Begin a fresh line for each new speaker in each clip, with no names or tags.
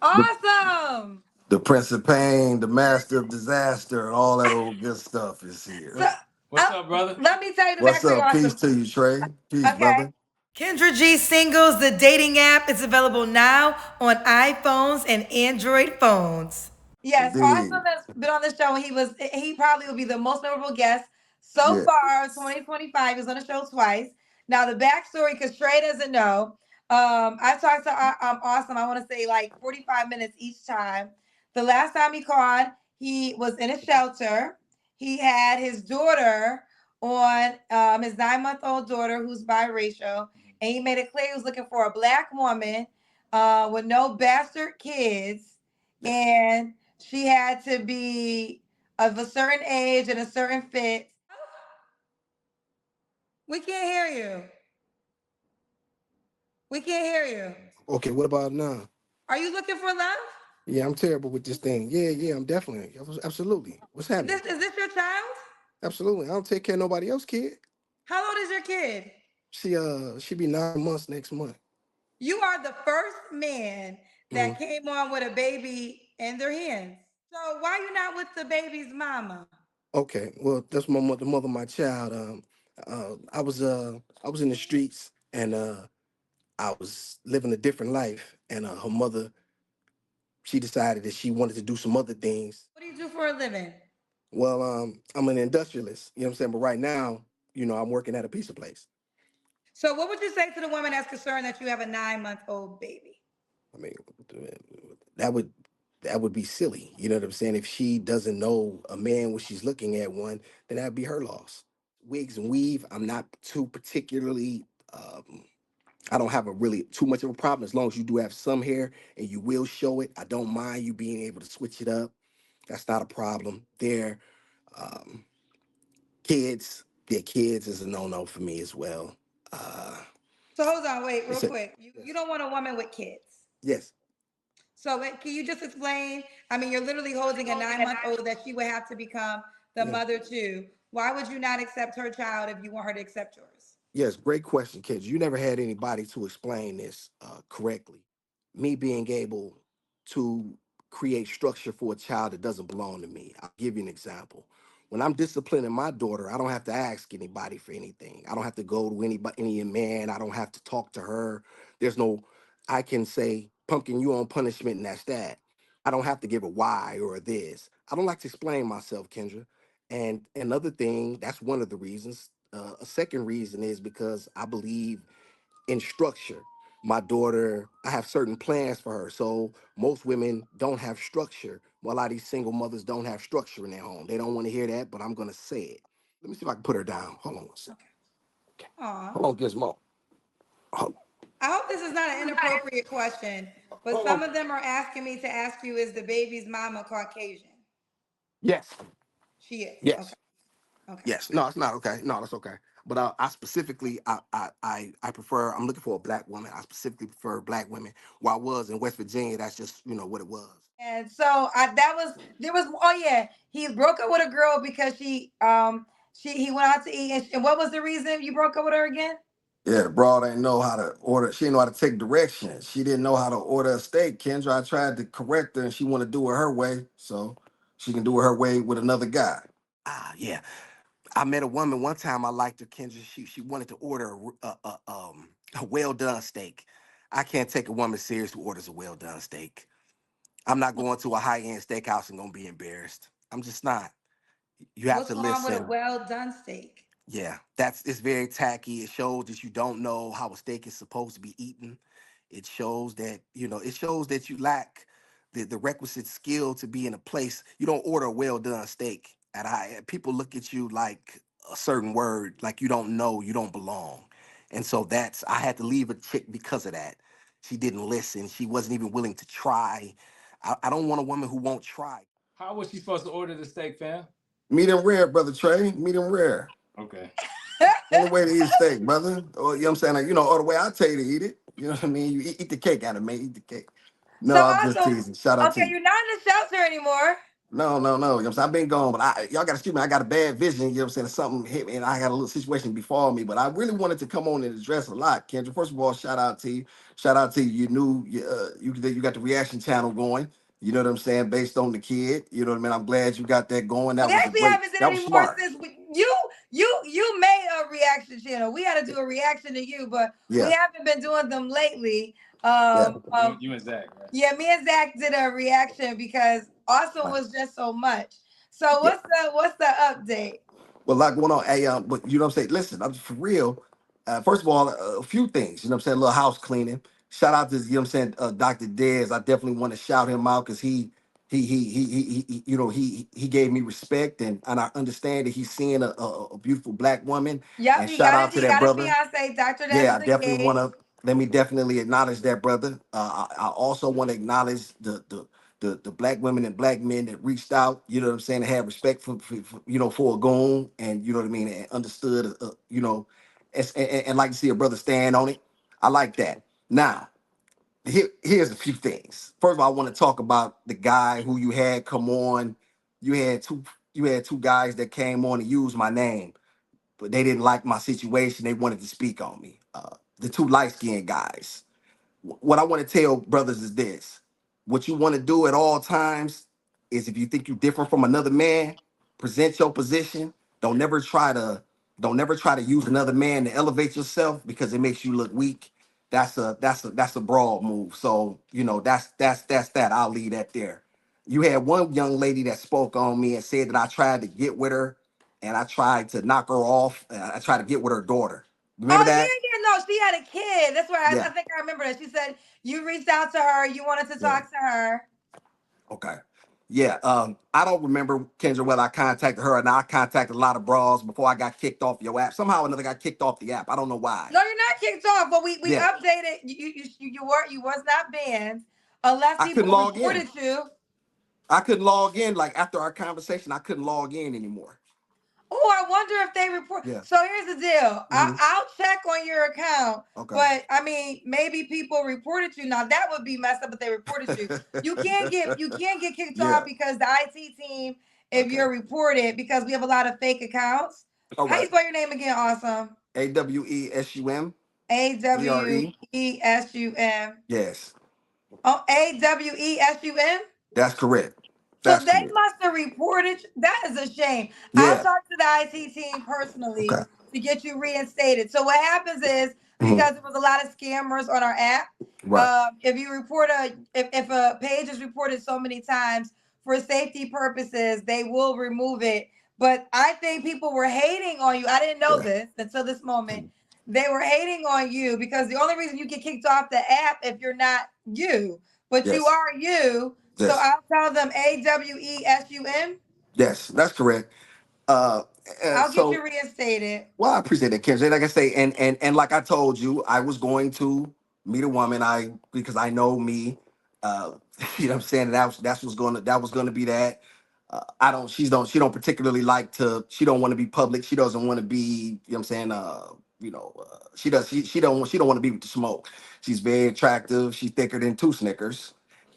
Awesome.
The Prince of Pain, the Master of Disaster, all that old good stuff is
So
here.
What's up, brother?
let me tell you the
What's
backstory.
up? Peace
Awesome.
to you, Trey. Peace,
Okay.
brother.
Kendra G Singles, the dating app, is available now on iPhones and Android phones.
Yes,
Indeed.
Awesome has been on the show. He probably will be the most memorable guest so
Yeah.
far of 2025. He's on the show twice. Now the backstory, because Trey doesn't know. I talked to Awesome. I want to say like 45 minutes each time. The last time he called, he was in a shelter. He had his daughter on his 9-month-old daughter who's biracial, and he made it clear he was looking for a black woman with no bastard kids,
Yeah.
and she had to be of a certain age and a certain fit. We can't hear you. We can't hear you.
Okay, what about now?
Are you looking for love?
Yeah, I'm terrible with this thing. Yeah, I'm definitely, absolutely. What's happening?
Is this your child?
Absolutely. I don't take care of nobody else, kid.
How old is your kid?
She be 9 months next month.
You are the first man
Hmm.
that came on with a baby in their hands. So why you not with the baby's mama?
Okay, well, that's my mother, the mother of my child. I was in the streets and I was living a different life, and her mother, she decided that she wanted to do some other things.
What do you do for a living?
Well, I'm an industrialist, you know what I'm saying? But right now, I'm working at a pizza place.
So what would you say to the woman that's concerned that you have a 9-month-old baby?
I mean, that would that would be silly. You know what I'm saying? If she doesn't know a man when she's looking at one, then that'd be her loss. Wigs and weave, I'm not too particularly. I don't have a really too much of a problem as long as you do have some hair and you will show it. I don't mind you being able to switch it up. That's not a problem. Um, kids is a no-no for me as well. Uh,
So hold on, wait, real
it's a
quick. You
yes,
don't want a woman with kids.
yes,
So can you just explain? I mean, you're literally holding a 9-month-old that she would have to become the
yeah.
mother to. Why would you not accept her child if you want her to accept yours?
Yes, great question, kids. You never had anybody to explain this correctly. Me being able to create structure for a child that doesn't belong to me. I'll give you an example. When I'm disciplining my daughter, I don't have to ask anybody for anything. I don't have to go to any man. I don't have to talk to her. There's no, I can say, Pumpkin, you on punishment, and that's that. I don't have to give a why or a this. I don't like to explain myself, Kendra. And another thing, that's one of the reasons. A second reason is because I believe in structure. My daughter, I have certain plans for her. So most women don't have structure. Well, a lot of these single mothers don't have structure in their home. They don't want to hear that, but I'm gonna say it. Let me see if I can put her down. Hold on one second. Okay.
Aw.
Hold on, Gizmo. Hold,
I hope this is not an inappropriate question, but
hold
some
on.
of them are asking me to ask you, is the baby's mama Caucasian?
Yes.
She is. Okay.
Yes.
Okay.
Yes. No, it's not okay. No, that's okay. But I specifically, I prefer. I'm looking for a black woman. I specifically prefer black women. While I was in West Virginia, that's just what it was.
And so there was, oh yeah, he broke up with a girl because he went out to eat, and what was the reason you broke up with her again?
Yeah, the broad ain't know how to order. She didn't know how to take directions. She didn't know how to order a steak. Kendra, I tried to correct her, and she want to do it her way, so she can do it her way with another guy.
Yeah. I met a woman one time. I liked her, Kendra. She wanted to order a well done steak. I can't take a woman serious who orders a well done steak. I'm not going to a high end steakhouse and gonna be embarrassed. I'm just not. You have
What's
to
wrong with a
listen.
well done steak?
Yeah, it's very tacky. It shows that you don't know how a steak is supposed to be eaten. It shows that you lack the requisite skill to be in a place. You don't order a well done steak at high. People look at you like a certain word, like you don't know, you don't belong. And so I had to leave a chick because of that. She didn't listen. She wasn't even willing to try. I don't want a woman who won't try.
How was she supposed to order the steak, fam?
Medium rare, brother Trey. Medium rare.
Okay.
Only way to eat a steak, brother. Or you know what I'm saying? Like, or the way I tell you to eat it. You know what I mean? You eat the cake out of me. Eat the cake. No,
So
I'm just
also,
teasing. Shout out to
okay,
you.
you're not in the shelter anymore.
No, no, no. You know what I'm saying? I've been gone, but y'all got to excuse me. I got a bad vision. You know what I'm saying? Something hit me and I got a little situation befall me, but I really wanted to come on and address a lot, Kendra. First of all, shout out to you. Shout out to you. You knew you got the reaction channel going. You know what I'm saying? Based on the kid. You know what I mean? I'm glad you got that going.
We actually haven't did
That was
anymore
smart.
since you made a reaction channel. We had to do a reaction to you, but we
Yeah.
haven't been doing them lately.
Yeah.
You and Zach, right?
Yeah, me and Zach did a reaction because Awesome
Right.
was just so much. So
Yeah.
what's the update?
Well, a lot going on. Hey, but you know what I'm saying? Listen, I'm for real. First of all, a few things. You know what I'm saying? A little house cleaning. Shout out to, you know what I'm saying, Dr. Dez. I definitely want to shout him out because you know, he gave me respect and I understand that he's seeing a beautiful black woman.
Yep,
And shout out to
he
that
got a
brother.
fiance. Dr. Dez
Yeah, I
is
definitely want
engaged.
to. Let me definitely acknowledge that, brother. I also want to acknowledge the black women and black men that reached out. You know what I'm saying? And had respect for you know, for a goon, and you know what I mean, and understood. You know, and like to see a brother stand on it. I like that. Now, here's a few things. First of all, I want to talk about the guy who you had come on. You had two. You had two guys that came on and used my name, but they didn't like my situation. They wanted to speak on me. The two light skinned guys. What I want to tell brothers is this: what you want to do at all times is, if you think you're different from another man, present your position. Don't never try to don't never try to use another man to elevate yourself because it makes you look weak. That's a broad move. So you know that's that. I'll leave that there. You had one young lady that spoke on me and said that I tried to get with her and I tried to knock her off. I tried to get with her daughter. Remember
Oh
that?
yeah, no, she had a kid. That's why I
Yeah,
think I remember that. She said you reached out to her, you wanted to
yeah.
talk to her.
Okay. Yeah. I don't remember, Kendra, whether I contacted her or not. I contacted a lot of bras before I got kicked off your app. Somehow or another got kicked off the app. I don't know why.
No, you're not kicked off, but we
Yeah.
updated. You was not banned unless
I couldn't
people
log in.
reported you.
I couldn't log in. Like after our conversation, I couldn't log in anymore.
Oh, I wonder if they report.
Yeah.
So here's the deal.
Hmm.
I'll check on your account,
Okay.
but I mean, maybe people reported you. Now that would be messed up if they reported you. You can't get kicked off
Yeah.
because the IT team, if
Okay.
you're reported, because we have a lot of fake accounts.
All
How you
right.
spell your name again? Awesome.
AWESUM
A
ERE.
W E S U M.
Yes.
Oh, AWESUM.
That's correct.
So
That's
they
correct.
must have reported. That is a shame. I'll
Yeah.
talk to the IT team personally
Okay.
to get you reinstated. So what happens is
Mhm.
because there was a lot of scammers on our app.
Right.
If you report if a page is reported so many times for safety purposes, they will remove it. But I think people were hating on you. I didn't know
Yeah.
this until this moment.
Mhm.
They were hating on you because the only reason you get kicked off the app if you're not you, but you
Yes.
are you. So
Yes.
I'll tell them AWESUM.
Yes. That's correct. Uh,
I'll get
so
you reinstated.
Well, I appreciate that, Kendra. Like I say, and like I told you, I was going to meet a woman. Because I know me. Uh, you know what I'm saying? That was gonna be that. I don't. She don't particularly like to. She don't want to be public. She doesn't want to be. You know what I'm saying? She don't want to be with the smoke. She's very attractive. She's thicker than two Snickers,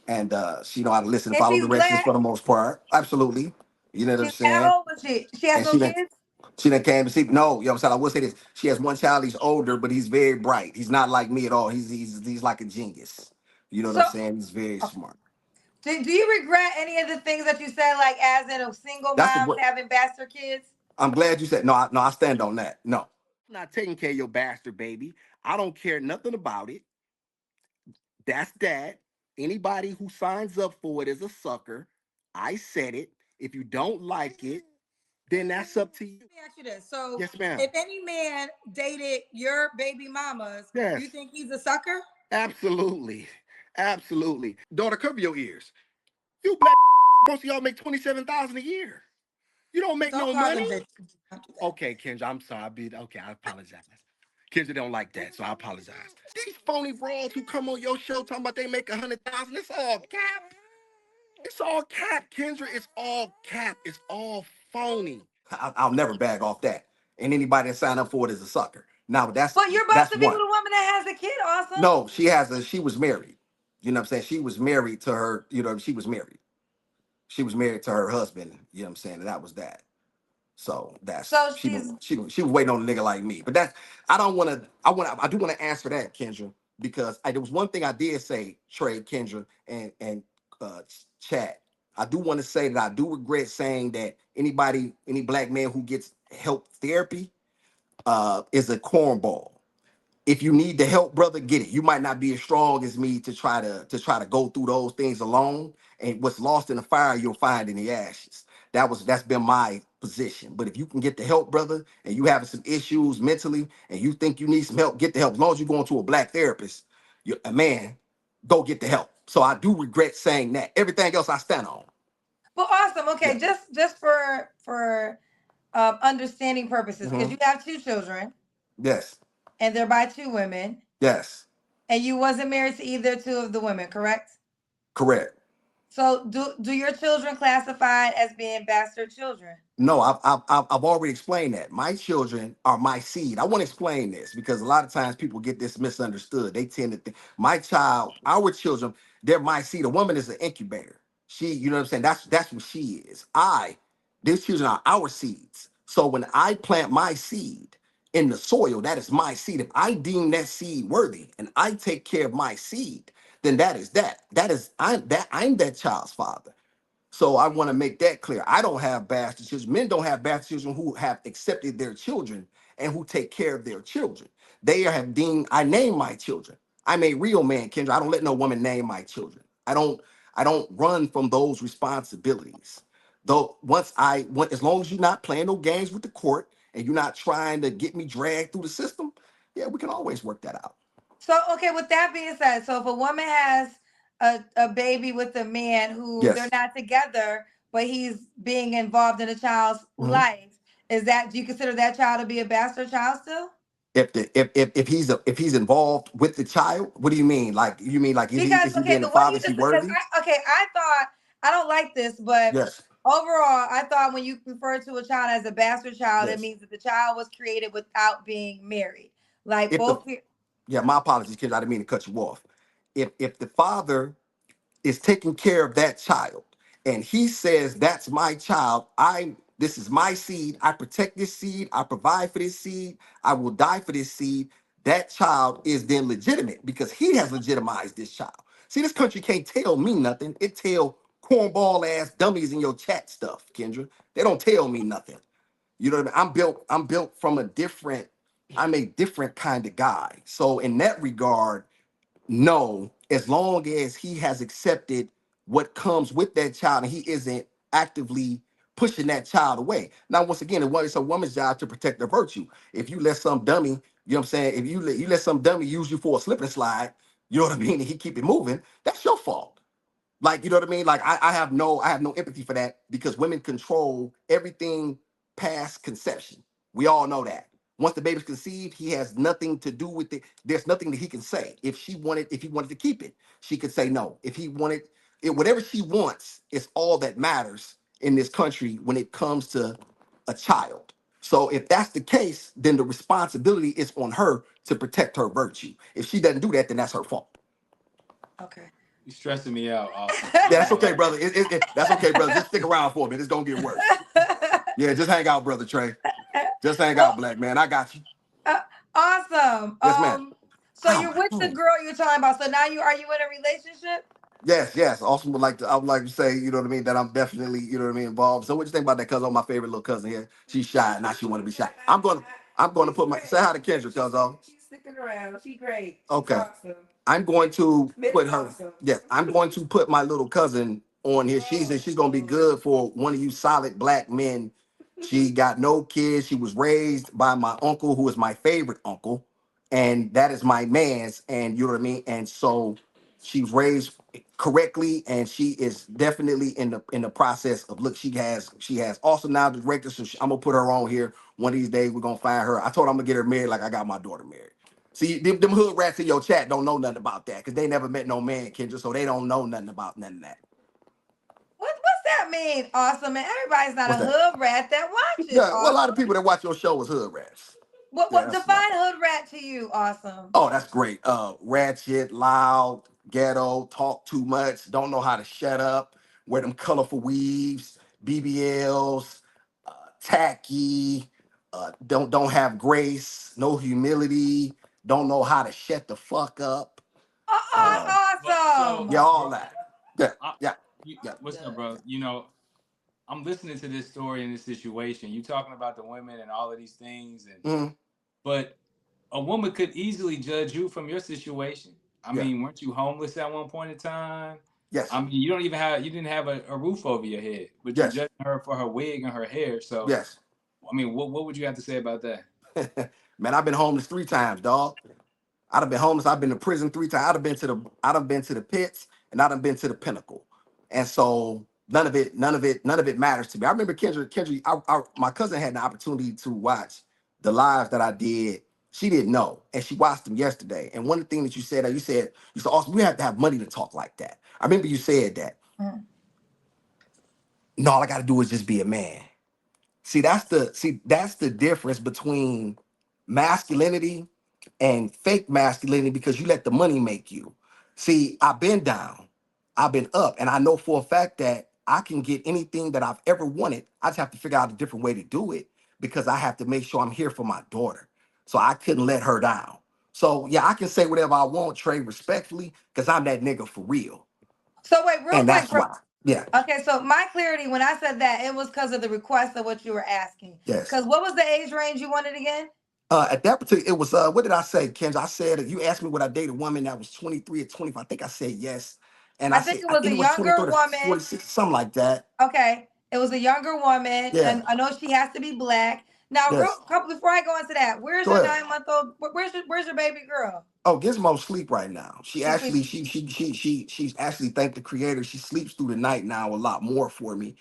and she know how to listen and
And
follow
she's
directions for
black.
the most part. Absolutely. You know what I'm
And
saying?
how old was she? She has
And
no
she done
kids.
she done came to see. No, you know what I'm saying? I will say this. She has one child, he's older, but he's very bright. He's not like me at all. He's like a genius. You know what
So
I'm saying? He's very
okay.
smart.
Do you regret any of the things that you said, like as in a single
That's the
moms
what
having bastard kids?
I'm glad you said no, I stand on that. No. I'm not taking care of your bastard baby. I don't care nothing about it. That's that. Anybody who signs up for it is a sucker. I said it. If you don't like it, then that's up to you.
Let me ask you this. So
Yes, ma'am.
if any man dated your baby mamas, you
Yes.
think he's a sucker?
Absolutely. Absolutely. Daughter, cover your ears. You black most of y'all make 27,000 a year. You don't make
Don't
no
call
money.
them bitches. Don't do that.
Okay, Kendra, I'm sorry. Okay, I apologize. Kendra don't like that, so I apologize. These phony bras who come on your show talking about they make 100,000, it's all cap. It's all cap, Kendra. It's all cap. It's all phony. I'll never bag off that. And anybody that sign up for it is a sucker. Now
But you're about
that's
to be with
one.
a woman that has a kid, awesome.
No, she was married. You know what I'm saying? She was married to her, you know, she was married. She was married to her husband. You know what I'm saying? And that was that. So that's
So she's
she was waiting on a nigga like me. But that's I don't want to. I do want to answer that, Kendra, because there was one thing I did say, Trey, Kendra, and Chat. I do want to say that I do regret saying that any black man who gets help therapy is a cornball. If you need the help, brother, get it. You might not be as strong as me to try to go through those things alone. And what's lost in the fire, you'll find in the ashes. That's been my position. But if you can get the help, brother, and you having some issues mentally, and you think you need some help, get the help. As long as you're going to a black therapist, you a man, go get the help. So I do regret saying that. Everything else I stand on.
well, awesome. Okay,
Yeah.
just for understanding purposes, because
Hmm.
you have two children
Yes.
and they're by two women,
Yes.
and you wasn't married to either two of the women, correct?
Correct.
So do your children classify as being bastard children?
No, I've already explained that. My children are my seed. I want to explain this because a lot of times people get this misunderstood. They tend to think my child, our children, they're my seed. A woman is an incubator. She, you know what I'm saying? That's what she is. These children are our seeds. So when I plant my seed in the soil, that is my seed. If I deem that seed worthy and I take care of my seed, then that is that. I'm that child's father. So I want to make that clear. I don't have bastard children. Men don't have bastard children who have accepted their children and who take care of their children. They have deemed, I name my children. I'm a real man, Kendra. I don't let no woman name my children. I don't run from those responsibilities. Though as long as you're not playing no games with the court and you're not trying to get me dragged through the system, yeah, we can always work that out.
So okay, with that being said, so if a woman has a baby with a man who they're
Yes.
not together, but he's being involved in a child's
Mhm.
life, do you consider that child to be a bastard child still?
If he's involved with the child, what do you mean? Like you mean like
Because
is he
okay,
being the
the way
father?
you
Is he
just because
worthy?
I thought I don't like this, but
Yes.
overall, I thought when you refer to a child as a bastard child, it
Yes.
means that the child was created without being married. Like
If the
both.
Yeah, my apologies, kids. I didn't mean to cut you off. If the father is taking care of that child and he says that's my child, this is my seed, I protect this seed, I provide for this seed, I will die for this seed, that child is then legitimate because he has legitimized this child. See, this country can't tell me nothing. It tell cornball ass dummies in your chat stuff, Kendra. They don't tell me nothing. You know what I mean? I'm built from I'm a different kind of guy. So in that regard, no, as long as he has accepted what comes with that child and he isn't actively pushing that child away. Now, once again, it's a woman's job to protect their virtue. If you let some dummy, you know what I'm saying? If you let some dummy use you for a slip and slide, you know what I mean, and he keep it moving, that's your fault. Like, you know what I mean? Like, I have no empathy for that because women control everything past conception. We all know that. Once the baby's conceived, he has nothing to do with it. There's nothing that he can say. If he wanted to keep it, she could say no. If he wanted it, whatever she wants is all that matters in this country when it comes to a child. So if that's the case, then the responsibility is on her to protect her virtue. If she doesn't do that, then that's her fault.
Okay.
You stressing me out, awesome.
Yeah, that's okay, brother. That's okay, brother. Just stick around for a minute. It's gonna get worse. Yeah, just hang out, brother Trey. Just hang
Well,
out, black man. I got you.
uh, awesome.
Yes, ma'am.
So
Oh
you're
my
with the
God.
girl you're talking about. So now are you in a relationship?
Yes, yes. Also I would like to say, you know what I mean, that I'm definitely, you know what I mean, involved. So what you think about that cousin? Oh, my favorite little cousin here. She's shy. Now she wanna be shy. I'm gonna put my say hi to Kendra, cousin.
She's sticking around. She's great. She's
Okay.
awesome.
I'm going to
Miss
put her.
Awesome.
Yes, I'm going to put my little cousin on here. She's gonna be good for one of you solid black men. She got no kids. She was raised by my uncle, who is my favorite uncle, and that is my man's. And you know what I mean. And so she was raised correctly, and she is definitely in the process of look. She has awesome now director. So I'm gonna put her on here one of these days. We're gonna find her. I told her I'm gonna get her married like I got my daughter married. See, them hood rats in your chat don't know nothing about that because they never met no man, Kendra, so they don't know nothing about none of that.
What's that mean? Awesome. And everybody's not a
What's that?
hood rat that watches.
Yeah, well, a lot of
Awesome.
people that watch your show is hood rats. Yeah,
What
that's about
define
that.
hood rat to you? Awesome.
Oh, that's great. Ratchet, loud, ghetto, talk too much, don't know how to shut up,
wear them colorful weaves, BBLs, tacky, don't have grace, no humility, don't know how to shut the fuck up. Uh,
But so,
yeah, all
bro,
that. Yeah,
I,
yeah,
you,
yeah.
what's up, bro? You know, I'm listening to this story and this situation. You talking about the women and all of these things, and
Mm,
but a woman could easily judge you from your situation. I
yeah,
mean, weren't you homeless at one point in time? I
yes,
mean, you didn't have a roof over your head, but you
yes,
judging her for her wig and her hair. So,
yes.
I mean, what would you have to say about that?
Man, I've been homeless 3 times, dog. I'd have been homeless. I've been to prison 3 times. I'd have been to the pits, and I'd have been to the pinnacle. And so none of it matters to me. I remember Kendra, my cousin had the opportunity to watch the lives that I did. She didn't know, and she watched them yesterday. And one of the things that you said, Austin, we have to have money to talk like that. I remember you said that.
Mm.
No, all I got to do is just be a man. That's the difference between masculinity and fake masculinity, because you let the money make you. See, I've been down, I've been up, and I know for a fact that I can get anything that I've ever wanted. I just have to figure out a different way to do it, because I have to make sure I'm here for my daughter. So I couldn't let her down. So yeah, I can say whatever I want, Trey, respectfully, because I'm that nigga for real.
So wait, real
And
quick,
that's
bro.
why. Yeah,
Okay, so my clarity when I said that, it was because of the request of what you were asking.
yes.
Because what was the age range you wanted again?
At that particular, it was what did I say, Kenz? I said you asked me would I date a woman that was 23 or 25. I think I said yes, and
I
I
think
said
it
I
was
think
a
it was
younger
23 to
woman.
46, something like that.
Okay, it was a younger woman,
Yeah.
and I know she has to be black. Now, real
Yes.
couple before I go into that, where's
Go
your
ahead.
9 month old? Where's your baby girl?
Oh, Gizmo sleep right now. She
She sleep.
actually she's actually thanked the creator. She sleeps through the night now a lot more for me.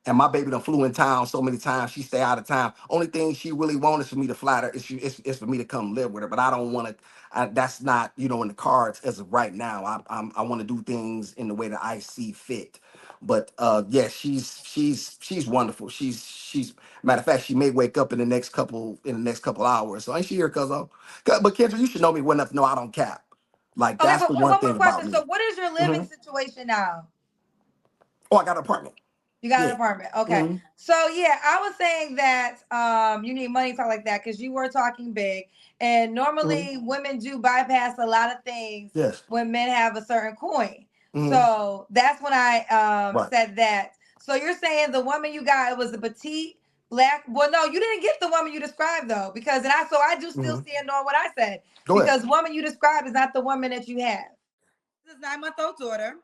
And my baby done flew in town so many times. She stay out of town. Only thing she really wants is for me to fly her. It's for me to come live with her. But I don't want to. That's not in the cards as of right now. I want to do things in the way that I see fit. But yeah, she's wonderful. She's matter of fact, she may wake up in the next couple hours. So ain't she here, cuzzo? But Kendra, you should know me well enough to know I don't cap. Like
Okay,
that's
but
the one
one more
thing about
question.
me.
So, what is your living
Mhm.
situation now?
Oh, I got an apartment.
You got an
Yeah.
apartment. Okay.
Hmm.
So yeah, I was saying that you need money to talk like that because you were talking big. And
Hmm.
normally women do bypass a lot of things
Yes.
when men have a certain coin.
Hmm.
So that's when I
Right.
said that. So you're saying the woman you got, it was a petite black. Well, no, you didn't get the woman you described though, because I do still
Hmm.
stand on what I said.
Go ahead.
Because woman you described is not the woman that you have. His 9 month old daughter.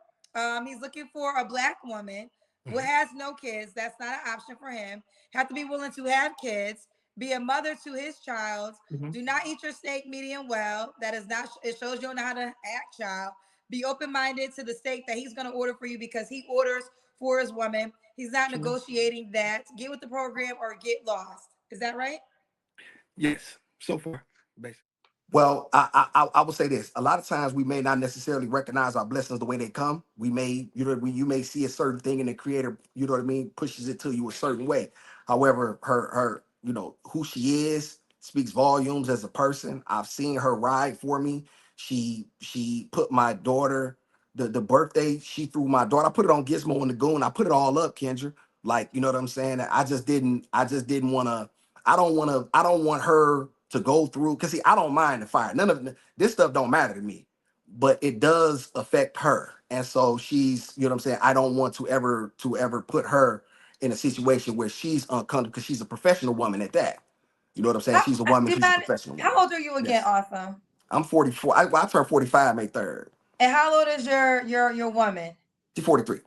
He's looking for a black woman who
Mhm.
has no kids. That's not an option for him. Have to be willing to have kids, be a mother to his child.
Mhm.
Do not eat your steak medium well. That is not, it shows you don't know how to act, child. Be open minded to the steak that he's going to order for you because he orders for his woman. He's not
True.
negotiating that. Get with the program or get lost. Is that right?
Yes. So far, basically. Well, I would say this. A lot of times we may not necessarily recognize our blessings the way they come. We may, you may see a certain thing and the creator, you know what I mean, pushes it to you a certain way. However, her, who she is speaks volumes as a person. I've seen her ride for me. She put my daughter, the birthday, she threw my daughter. I put it on Gizmo and the Goon. I put it all up, Kendra. Like, you know what I'm saying? I just didn't want to I don't want her to go through, because see, I don't mind the fire. None of this stuff don't matter to me, but it does affect her. And so she's, you know what I'm saying? I don't want to ever put her in a situation where she's uncomfortable, because she's a professional woman at that. You know what I'm saying?
How,
She's a woman,
do you
she's a
mind,
professional
how
woman.
old are you again,
Yes.
Awesome?
I'm 44. I turned 45 May 3rd.
And how old is your woman?
She's 43.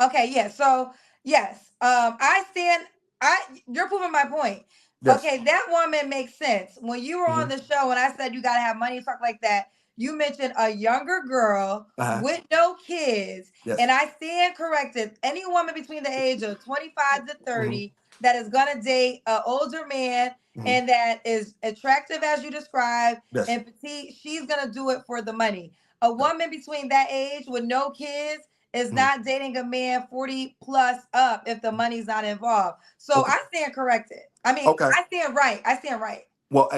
Okay, yeah. So yes, I stand. I You're proving my point.
Yes.
Okay, that woman makes sense. When you were on
Hmm.
the show and I said you gotta have money to talk like that, you mentioned a younger girl
Uh-huh.
with no kids, and
Yes.
I stand corrected. Any woman between the age of 25 to
Hmm.
30 that is gonna date an older man
Hmm.
and that is attractive as you described
Yes.
and petite, she's gonna do it for the money. A
Okay.
woman between that age with no kids is
Mhm.
not dating a man 40 plus up if the money's not involved. So
Okay.
I stand corrected. I mean,
Okay.
I stand right. I stand right.
Well,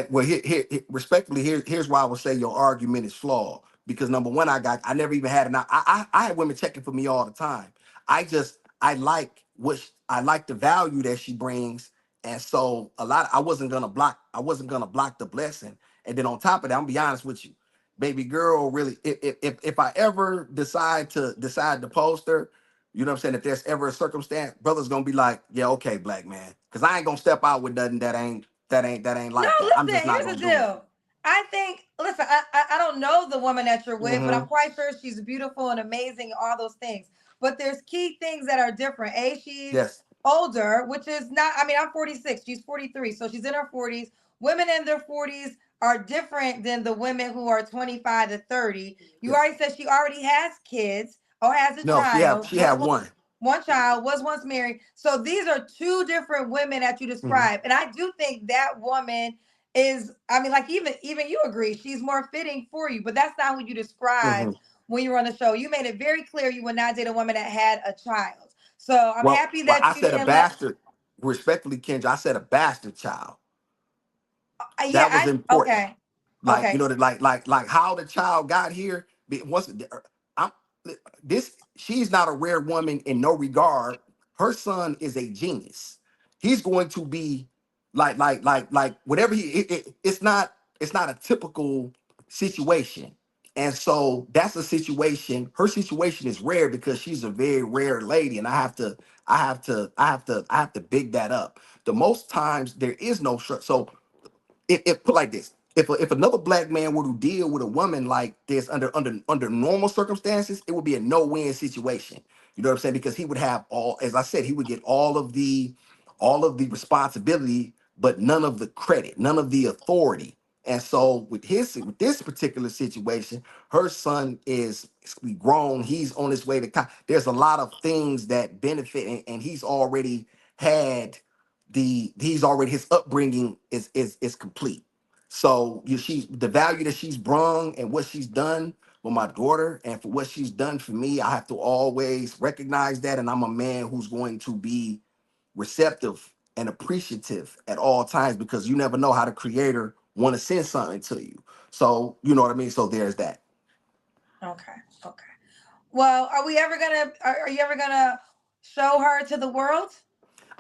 respectfully, here's why I would say your argument is flawed. Because number one, I never even had I had women checking for me all the time. I just I like the value that she brings. And so I wasn't gonna block the blessing. And then on top of that, I'm gonna be honest with you, baby girl, really, if I ever decide to post her, you know what I'm saying? If there's ever a circumstance, brother's gonna be like, yeah, okay, black man. Cause I ain't gonna step out with nothing that ain't
No,
like that. I'm just
listen,
not
here's the
gonna do it.
deal. I think, listen, I don't know the woman that you're with, but I'm
Mm-hmm.
quite sure she's beautiful and amazing, all those things. But there's key things that are different. A, she's
Yes.
older, which is not, I mean, I'm 46, she's 43, so she's in her 40s. Women in their 40s are different than the women who are 25 to 30. You
Yes.
already said she already has kids or has a
No,
child,
she had one.
one child, was once married. So these are two different women that you
Mm-hmm.
describe. And I do think that woman is, I mean, like even you agree, she's more fitting for you, but that's not who you
Mm-hmm.
described when you were on the show. You made it very clear you would not date a woman that had a child. So I'm happy
Well,
that
I
you
said a
didn't let
bastard. Respectfully, Kendra, I said a bastard child.
yeah,
That was
I
important.
okay.
Like, you
Okay.
know, like how the child got here. Once I'm this, she's not a rare woman in no regard. Her son is a genius. He's going to be like whatever it's not a typical situation. And so that's a situation. Her situation is rare because she's a very rare lady, and I have to big that up. The most times there is no so if put like this, if another black man were to deal with a woman like this under normal circumstances, it would be a no-win situation. You know what I'm saying? Because he would have all, as I said, he would get all of the responsibility, but none of the credit, none of the authority. And so with this particular situation, her son is grown. He's on his way to there's a lot of things that benefit, and he's already had he's already his upbringing is complete. So she's the value that she's brung and what she's done for my daughter and for what she's done for me. I have to always recognize that, and I'm a man who's going to be receptive and appreciative at all times because you never know how the creator want to send something to you. So you know what I mean. So there's that.
Okay. Okay. Well, are you ever gonna show her to the world?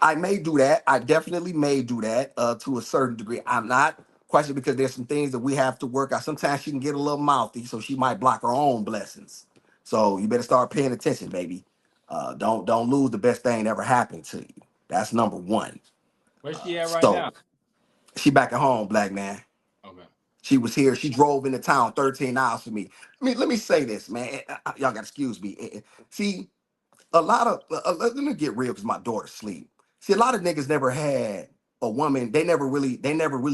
I may do that. I definitely may do that to a certain degree. I'm not questioning because there's some things that we have to work out. Sometimes she can get a little mouthy, so she might block her own blessings. So you better start paying attention, baby. Don't lose the best thing that ever happened to you. That's number one.
Where's she at right
So
now?
she back at home, black man.
Okay.
She was here. She drove into town 13 hours for me. Let me say this, man. Y'all got to excuse me. See, a lot of let me get real because my daughter's asleep. See, a lot of niggas never had a woman. They never really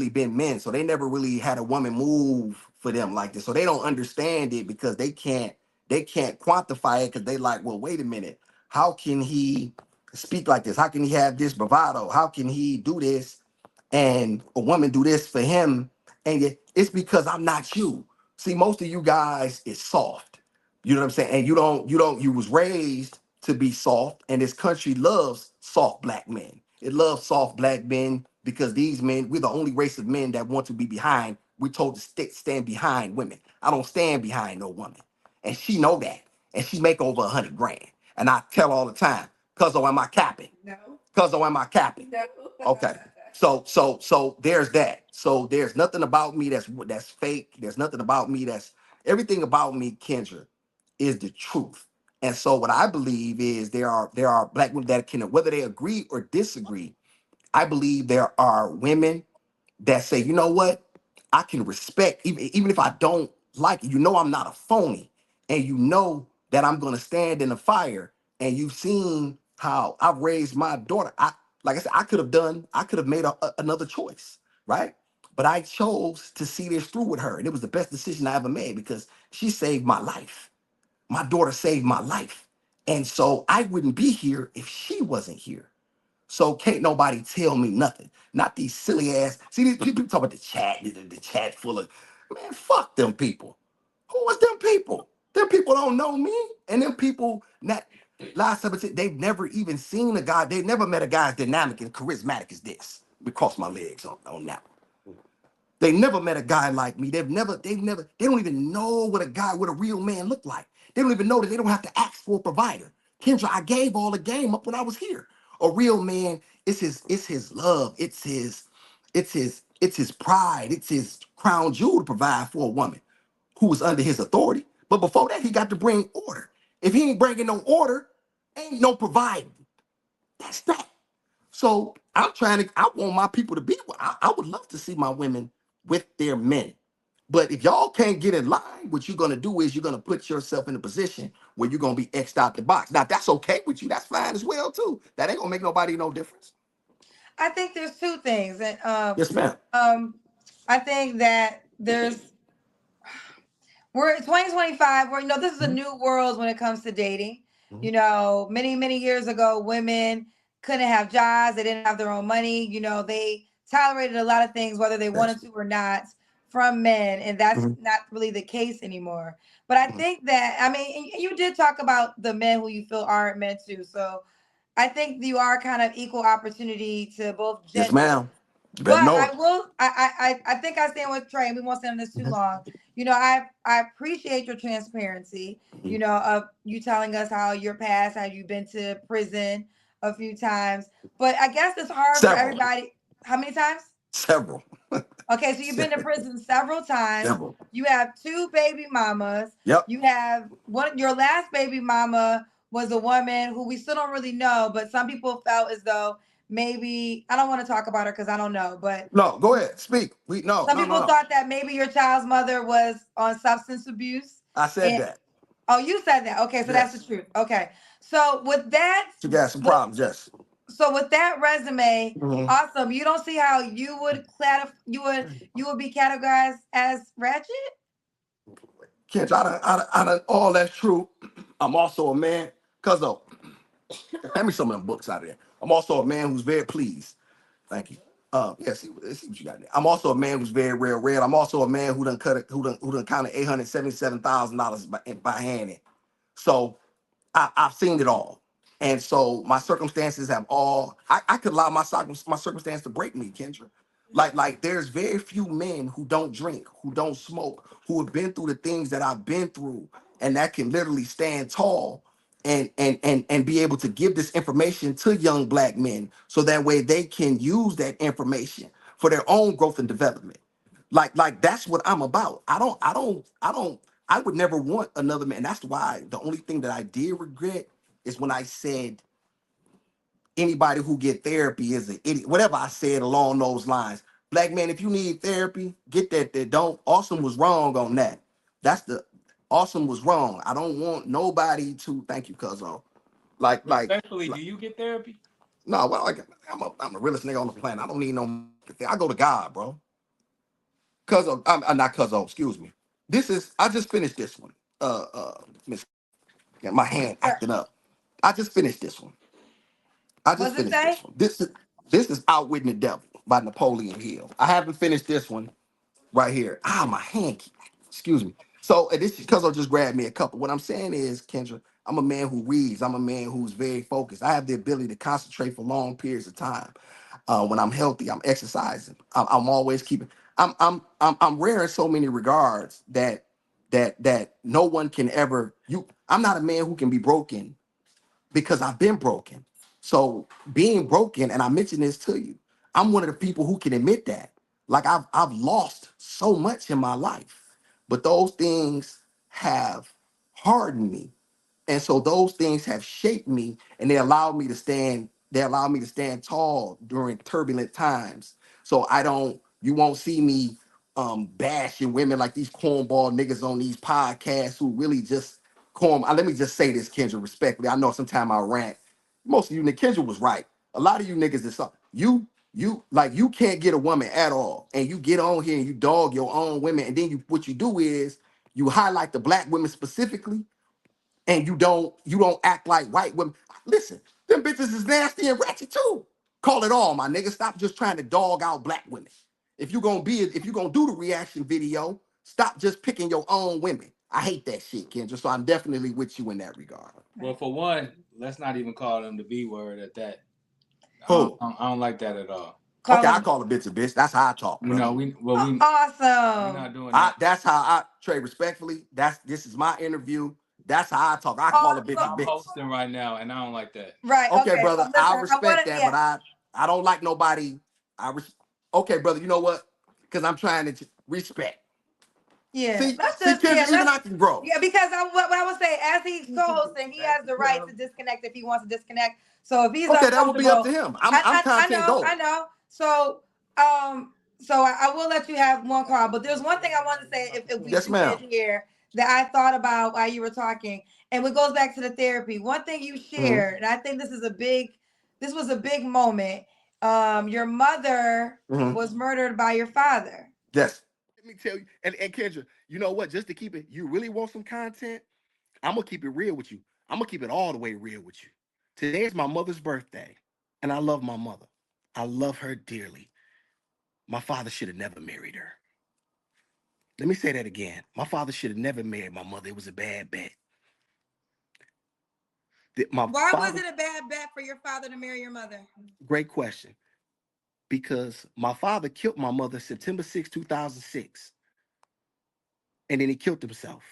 been men, so they never really had a woman move for them like this. So they don't understand it because they can't quantify it because they like, well, wait a minute, how can he speak like this? How can he have this bravado? How can he do this? And a woman do this for him, and it's because I'm not you. See, most of you guys is soft. You know what I'm saying? And you was raised to be soft, and this country loves soft black men. It loves soft black men because these men, we're the only race of men that want to be behind. We're told to stand behind women. I don't stand behind no woman. And she know that. And she make over 100 grand. And I tell her all the time, cuz am I capping? No. Cuz am I capping? No. Okay. So there's that. So there's nothing about me that's fake. There's nothing about me that's everything about me, Kendra, is the truth. And so what I believe is there are black women that can, whether they agree or disagree, I believe there are women that say, you know what, I can respect, even if I don't like it, you know I'm not a phony. And you know that I'm gonna stand in the fire. And you've seen how I've raised my daughter. Like I said, I could have made another choice, right? But I chose to see this through with her. And it was the best decision I ever made because she saved my life. My daughter saved my life. And so I wouldn't be here if she wasn't here. So can't nobody tell me nothing. Not these silly ass. See, these people talk about the chat, the chat full of, man, fuck them people. Who was them people? Them people don't know me. And them people, not, last time I said, they've never even seen a guy. They've never met a guy as dynamic and charismatic as this. Let me cross my legs on that. They never met a guy like me. They don't even know what a guy, what a real man looked like. They don't even know that they don't have to ask for a provider. Kendra, I gave all the game up when I was here. A real man, it's his love, it's his pride, it's his crown jewel to provide for a woman who was under his authority. But before that, he got to bring order. If he ain't bringing no order, ain't no providing. That's that. So I want my people to be, I would love to see my women with their men. But if y'all can't get in line, what you're gonna do is you're gonna put yourself in a position where you're gonna be X'd out the box. Now, if that's okay with you, that's fine as well, too. That ain't gonna make nobody no difference.
I think there's two things, and
Yes, ma'am.
I think that we're in 2025. Where this is a new world when it comes to dating.
Mhm.
Many years ago, women couldn't have jobs. They didn't have their own money. They tolerated a lot of things, whether they wanted
Yes.
to or not, from men, and that's
Mhm.
not really the case anymore. But I
Mhm.
think that, I mean, and you did talk about the men who you feel aren't meant to. So I think you are kind of equal opportunity to both
Yes,
genders.
ma'am. You better
But
know
I
it.
will. I think I stand with Trey. We won't stay on this too long. I appreciate your transparency.
Mhm.
Of you telling us how your past, how you've been to prison a few times. But I guess it's hard for
Several.
everybody. How many times?
Several.
Okay, so you've been to prison several times.
Several.
You have two baby mamas.
Yep.
You have one. Your last baby mama was a woman who we still don't really know, but some people felt as though maybe I don't want to talk about her because I don't know, but
No, go ahead. Speak.
some
No,
people
no.
thought that maybe your child's mother was on substance abuse.
I said
And
that.
oh, you said that. Okay, so that's the
Yes.
truth. Okay. So with that,
She got some
with
problems, yes.
so with that resume,
Mhm.
awesome. You don't see how you would be categorized as ratchet?
Kids, out of all that's true, I'm also a man, cuz though, hand me some of them books out of there. I'm also a man who's very pleased. Thank you. Yeah, see what you got there. I'm also a man who's very rare red. I'm also a man who done counted $877,000 by hand. So I've seen it all. And so my circumstances have all, I could allow my circumstance to break me, Kendra. Like there's very few men who don't drink, who don't smoke, who have been through the things that I've been through, and that can literally stand tall and be able to give this information to young black men so that way they can use that information for their own growth and development. Like that's what I'm about. I would never want another man. That's why the only thing that I did regret is when I said anybody who get therapy is an idiot. Whatever I said along those lines. Black man, if you need therapy, get that. That don't. Awesome was wrong on that. That's the Awesome was wrong. I don't want nobody to thank you, cuzzo. Like,
Respectfully, do you get therapy?
no. Well, I'm the realest nigga on the planet. I don't need no. I go to God, bro. Cuzzo, I'm not cuzzo. Excuse me. I just finished this one. Miss, got my hand
Sure.
acting up. I just finished this one. I just
What's it
finished
say?
this one. This is Outwitting the Devil by Napoleon Hill. I haven't finished this one right here. My hand. Excuse me. So this is because I just grabbed me a couple. What I'm saying is, Kendra, I'm a man who reads. I'm a man who's very focused. I have the ability to concentrate for long periods of time. When I'm healthy, I'm exercising. I'm always keeping. I'm rare in so many regards that no one can ever. I'm not a man who can be broken because I've been broken. So being broken, and I mentioned this to you, I'm one of the people who can admit that. Like I've lost so much in my life, but those things have hardened me. And so those things have shaped me and they allow me to stand tall during turbulent times. So you won't see me bashing women like these cornball niggas on these podcasts who really just let me just say this, Kendra, respectfully. I know sometimes I rant. Most of you, Kendra was right. A lot of you niggas is you can't get a woman at all. And you get on here and you dog your own women, and then what you do is you highlight the black women specifically, and you don't act like white women. Listen, them bitches is nasty and ratchet too. Call it all, my nigga. Stop just trying to dog out black women. If you gonna do the reaction video, stop just picking your own women. I hate that shit, Kendra. So I'm definitely with you in that regard.
Well, for one, let's not even call them the B word at that.
Who?
I don't like that at all.
Call
Okay, I
them
call a bitch a bitch. That's how I talk, brother.
We're
awesome.
not doing that.
That's how I trade respectfully. This is my interview.
That's how I talk. I call
Oh,
a bitch a
so
I'm
bitch.
hosting right now, and I don't like that.
right.
Okay,
Okay. So
brother, I
listen, I want
respect
to.
that,
Yeah.
but I don't like nobody. Okay, brother, you know what? Because I'm trying to respect.
Yeah.
See,
Let's
see,
just.
Kendra,
Yeah.
even I can grow.
Yeah, because what I would say, as he's co-hosting, he has the right to disconnect if he wants to disconnect. So if he's
Okay, that would be up to
uncomfortable,
him. I'm
I
content
know,
gold.
I know. So I will let you have one call. But there's one thing I want to say if we
Yes,
do
ma'am.
end here that I thought about while you were talking, and it goes back to the therapy. One thing you
Hmm.
shared, and I think this was a big moment. Your mother
Hmm.
was murdered by your father.
Yes. Let me tell you, and Kendra, you know what? Just to keep it, you really want some content? I'm gonna keep it real with you. I'm gonna keep it all the way real with you. Today is my mother's birthday, and I love my mother. I love her dearly. My father should have never married her. Let me say that again. My father should have never married my mother. It was a bad bet. My
Why was
father,
it a bad bet for your father to marry your mother?
great question. Because my father killed my mother September 6th, 2006, and then he killed himself.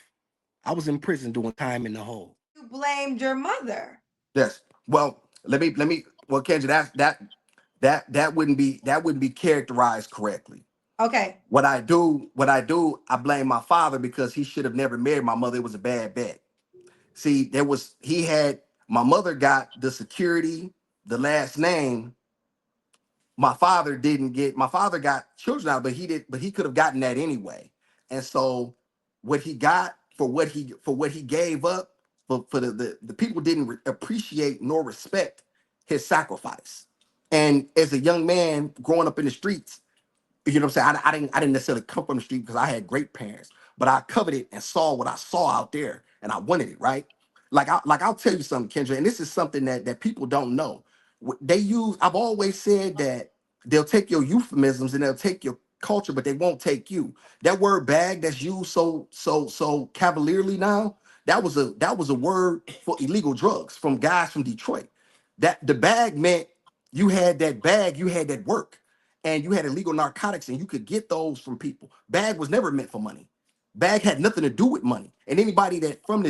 I was in prison doing time in the hole.
You blamed your mother.
Yes. Well, let me. Well, Kendra, that wouldn't be characterized correctly.
Okay.
What I do, I blame my father because he should have never married my mother. It was a bad bet. See, he had my mother got the security, the last name. My father got children out, but he could have gotten that anyway. And so what he got for what he gave up for the people didn't appreciate nor respect his sacrifice. And as a young man growing up in the streets, you know what I'm saying? I didn't necessarily come from the street because I had great parents, but I coveted and saw what I saw out there and I wanted it, right? I'll tell you something, Kendra, and this is something that people don't know. I've always said that they'll take your euphemisms and they'll take your culture, but they won't take you. That word bag that's used so cavalierly now, that was a word for illegal drugs from guys from Detroit. That the bag meant you had that bag, you had that work and you had illegal narcotics and you could get those from people. Bag was never meant for money. Bag had nothing to do with money. And anybody that's from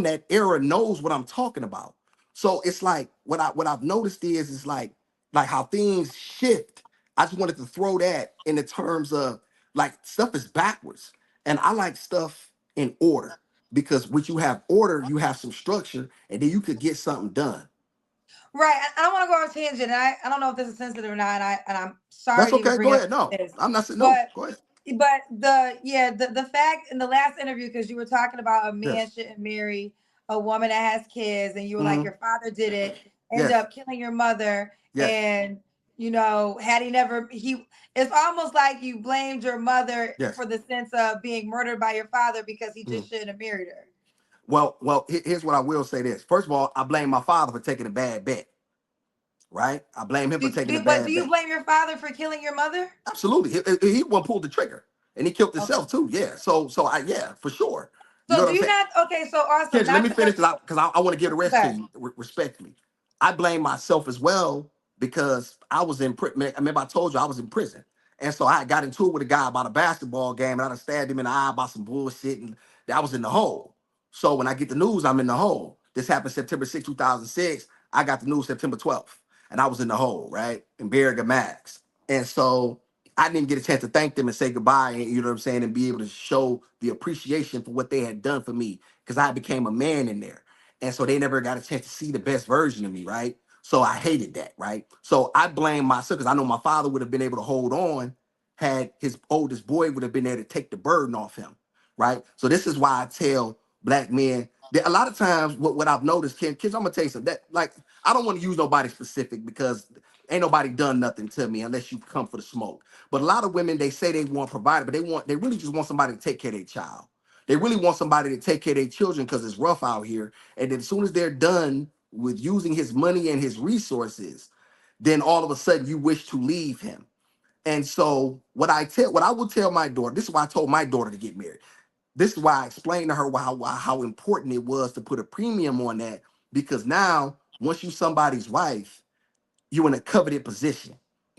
that era knows what I'm talking about. So it's like what I've noticed is like how things shift. I just wanted to throw that in the terms of like stuff is backwards. And I like stuff in order because when you have order, you have some structure, and then you could get something done.
Right. I don't want to go on a tangent. And I don't know if this is sensitive or not. And I'm
That's
sorry to even
okay.
bring
Go
up
ahead. No,
this.
I'm not saying no.
But
Go ahead.
the fact in the last interview, because you were talking about a man
Yes.
shouldn't marry a woman that has kids, and you were like,
Hmm.
your father did it, end
Yes.
up killing your mother,
Yes.
and had he never it's almost like you blamed your mother
Yes.
for the sense of being murdered by your father because he
Mhm.
just shouldn't have married her.
Well, here's what I will say this. First of all, I blame my father for taking a bad bet, right? I blame him for taking a
But do
bad
you
bet.
blame your father for killing your mother?
Absolutely. He one pulled the trigger and he killed
Okay.
himself too. Yeah. Yeah, for sure. You know
So
what
do
I'm
you
saying?
not? Okay, so awesome.
Kendra, let
Not
me
to cut
finish
you.
this because I want to give the rest to
Okay.
you respectfully. I blame myself as well because I was in prison. I remember I told you I was in prison. And so I got into it with a guy about a basketball game and I done stabbed him in the eye about some bullshit and I was in the hole. So when I get the news, I'm in the hole. This happened September 6th, 2006. I got the news September 12th and I was in the hole, right? In Berriga Max. And so I didn't even get a chance to thank them and say goodbye, and you know what I'm saying, and be able to show the appreciation for what they had done for me because I became a man in there. And so they never got a chance to see the best version of me, right? So I hated that, right? So I blame myself because I know my father would have been able to hold on had his oldest boy would have been there to take the burden off him, right? So this is why I tell black men that a lot of times what I've noticed, kids, I'm gonna tell you something that like I don't want to use nobody specific because ain't nobody done nothing to me unless you come for the smoke. But a lot of women they say they want provider, but they really just want somebody to take care of their child. They really want somebody to take care of their children because it's rough out here. And then as soon as they're done with using his money and his resources, then all of a sudden you wish to leave him. And so what I will tell my daughter, this is why I told my daughter to get married. This is why I explained to her how important it was to put a premium on that. Because now, once you somebody's wife, you're in a coveted position.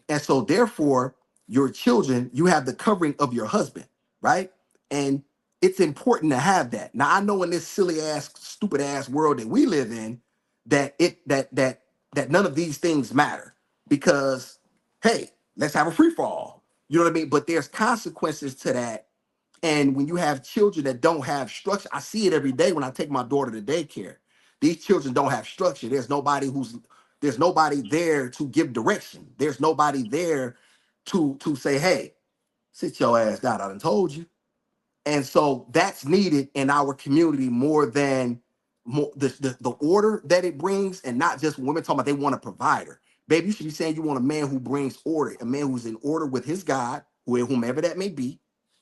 And so therefore, your children, you have the covering of your husband, right? And
it's important to have that. Now I know in this silly ass, stupid ass world that we live in, that none of these things matter because hey, let's have a free for all. You know what I mean? But there's consequences to that. And when you have children that don't have structure, I see it every day when I take my daughter to daycare. These children don't have structure. There's nobody there to give direction. There's nobody there to say, hey, sit your ass down. I done told you. And so that's needed in our community more than the order that it brings, and not just women talking about they want a provider. Baby, you should be saying you want a man who brings order, a man who's in order with his God, whomever that may be,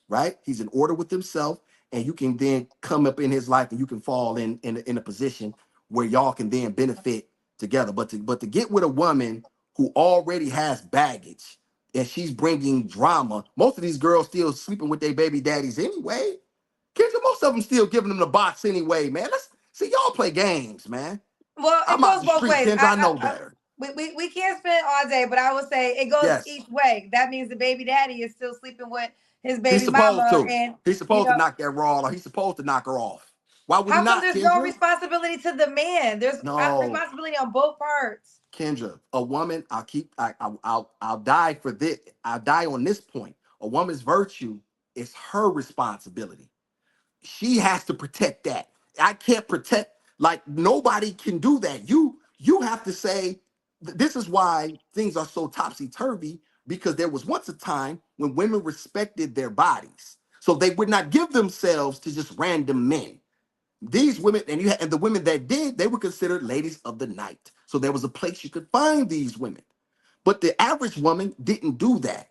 right? He's in order with himself, and you can then come up in his life and you can fall in a position where y'all can then benefit together. But to get with a woman who already has baggage and she's bringing drama. Most of these girls still sleeping with their baby daddies anyway. Kendra, most of them still giving them the box anyway, man. Let's see y'all play games, man.
Well, it
I'm out
goes
the
both
street,
ways.
Kendra. I know better.
We can't spend all day, but I would say it goes
Yes,
each way. That means the baby daddy is still sleeping with his
he's
baby
supposed
mama,
to.
and
He's
you
supposed to
know,
knock that raw off. He's supposed to knock her off. Why would he
how come
not,
there's no
Kendra?
responsibility to the man? There's
No,
responsibility on both parts.
Kendra. A woman. I'll die for this. I'll die on this point. A woman's virtue is her responsibility. She has to protect that. I can't protect, like nobody can do that. You have to say this is why things are so topsy-turvy, because there was once a time when women respected their bodies. So they would not give themselves to just random men. These women, and the women that did, they were considered ladies of the night. So there was a place you could find these women. But the average woman didn't do that.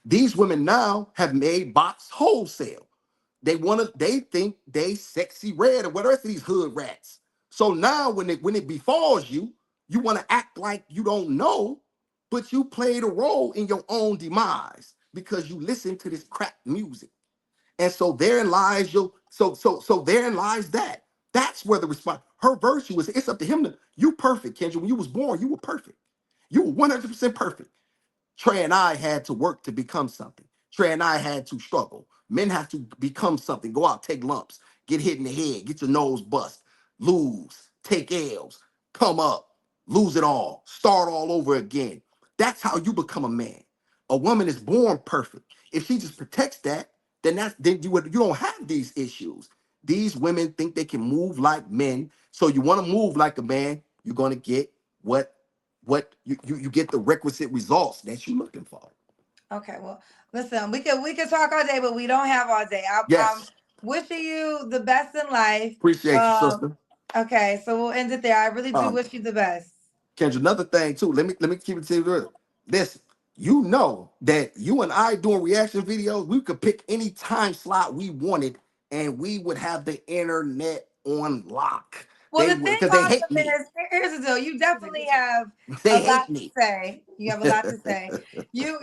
These women now have made box wholesale. They think they sexy red or what else these hood rats. So now when it befalls you, you want to act like you don't know, but you played a role in your own demise because you listen to this crap music. And so therein lies therein lies that. That's where the response, her virtue is. It's up to him to, you perfect, Kendra. When you was born, you were perfect. You were 100% perfect. Trey and I had to work to become something. Trey and I had to struggle. Men have to become something. Go out, take lumps, get hit in the head, get your nose bust, lose, take L's, come up, lose it all, start all over again. That's how you become a man. A woman is born perfect. If she just protects that, then you don't have these issues. These women think they can move like men. So you want to move like a man, you're gonna get what you get the requisite results that you're looking for.
Okay, well, listen, we could talk all day, but we don't have all day. I'm
Yes,
wishing you the best in life.
appreciate you,
Um,
sister.
okay, so we'll end it there. I really do
Um,
wish you the best.
Kendra, another thing too. Let me keep it to you. Listen, you know that you and I doing reaction videos, we could pick any time slot we wanted, and we would have the internet on lock.
Well,
They
the
would,
thing,
because they hate
awesome,
me.
is here's the deal. You definitely have a
They
lot
hate
to
me.
say. You have a lot to say. You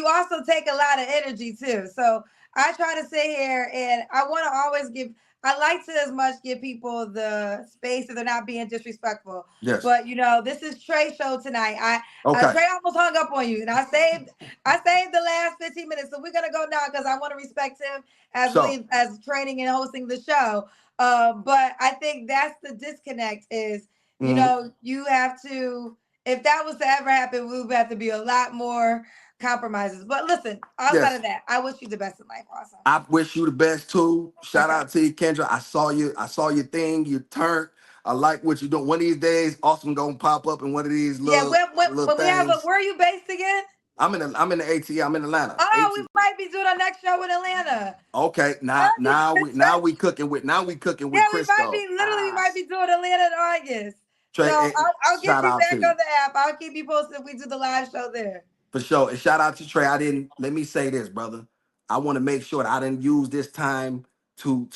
also take a lot of energy too. So I try to sit here and I want to always give. I like to as much give people the space that they're not being disrespectful.
Yes.
But this is Trey show tonight.
Okay.
Trey almost hung up on you, and I saved the last 15 minutes. So we're gonna go now because I want to respect him as
So
as training and hosting the show. But I think that's the disconnect is,
mhm,
you have to, if that was to ever happen, we would have to be a lot more compromises. But listen, outside
yes.
of that, I wish you the best in life. Awesome.
I wish you the best too. Shout
Okay.
out to you, Kendra. I saw you. I saw your thing. You turned. I like what you're doing. One of these days, Austin gonna pop up in one of these
Yeah,
little
when we have
things.
where are you based again?
I'm in the AT. I'm in Atlanta.
Oh,
AT.
we might be doing our next show in Atlanta.
Okay, now
Oh,
we cooking with
yeah, we might be
Crisco.
literally we might be doing Atlanta in August. So
Trey,
I'll get
shout
you
out
back
to
on
you.
the app. I'll keep you posted if we do the live show there.
For sure. And shout out to Trey. I didn't let me say this, brother. I want to make sure that I didn't use this time to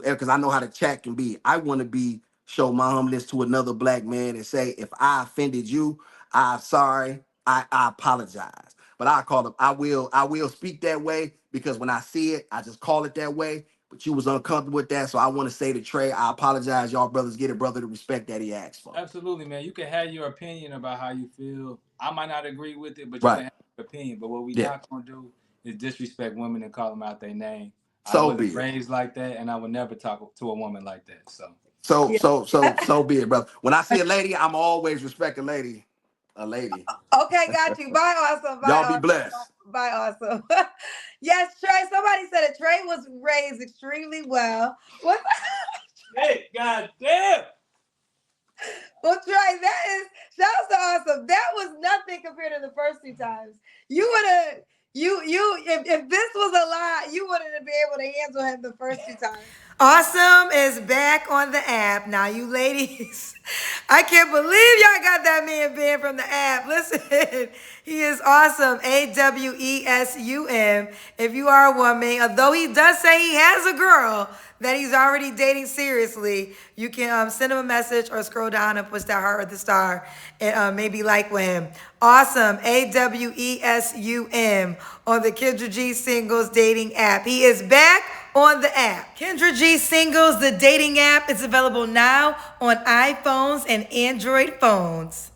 because I know how the chat can be. I want to be show my humbleness to another black man and say, if I offended you, I'm sorry. I apologize. But I will speak that way because when I see it, I just call it that way. But you was uncomfortable with that. So I want to say to Trey, I apologize. Y'all brothers get it, brother, the respect that he asked for.
Absolutely, man. You can have your opinion about how you feel. I might not agree with it, but you can
Right.
have your opinion. But what we
Yeah.
not gonna do is disrespect women and call them out their name. I
So
wasn't
be it.
raised like that, and I would never talk to a woman like that. So
So
Yeah.
so so so be it, brother. When I see a lady, I'm always respect a lady. A lady.
Okay, got you. Bye, awesome. Bye,
Y'all be
awesome.
blessed.
Bye, awesome. Yes, Trey. Somebody said that Trey was raised extremely well. What?
hey, goddamn.
Well, Trey, that is shouts to awesome. That was nothing compared to the first two times. You would have, if this was a lie, you wouldn't have been able to handle him the first two times.
Awesome is back on the app. Now, you ladies, I can't believe y'all got that man banned from the app. Listen, he is awesome. AWESUM. If you are a woman, although he does say he has a girl that he's already dating seriously, you can send him a message or scroll down and push that heart or the star and maybe like with him. Awesome. AWESUM on the Kendra G Singles dating app. He is back on the app. Kendra G Singles, the dating app, is available now on iPhones and Android phones.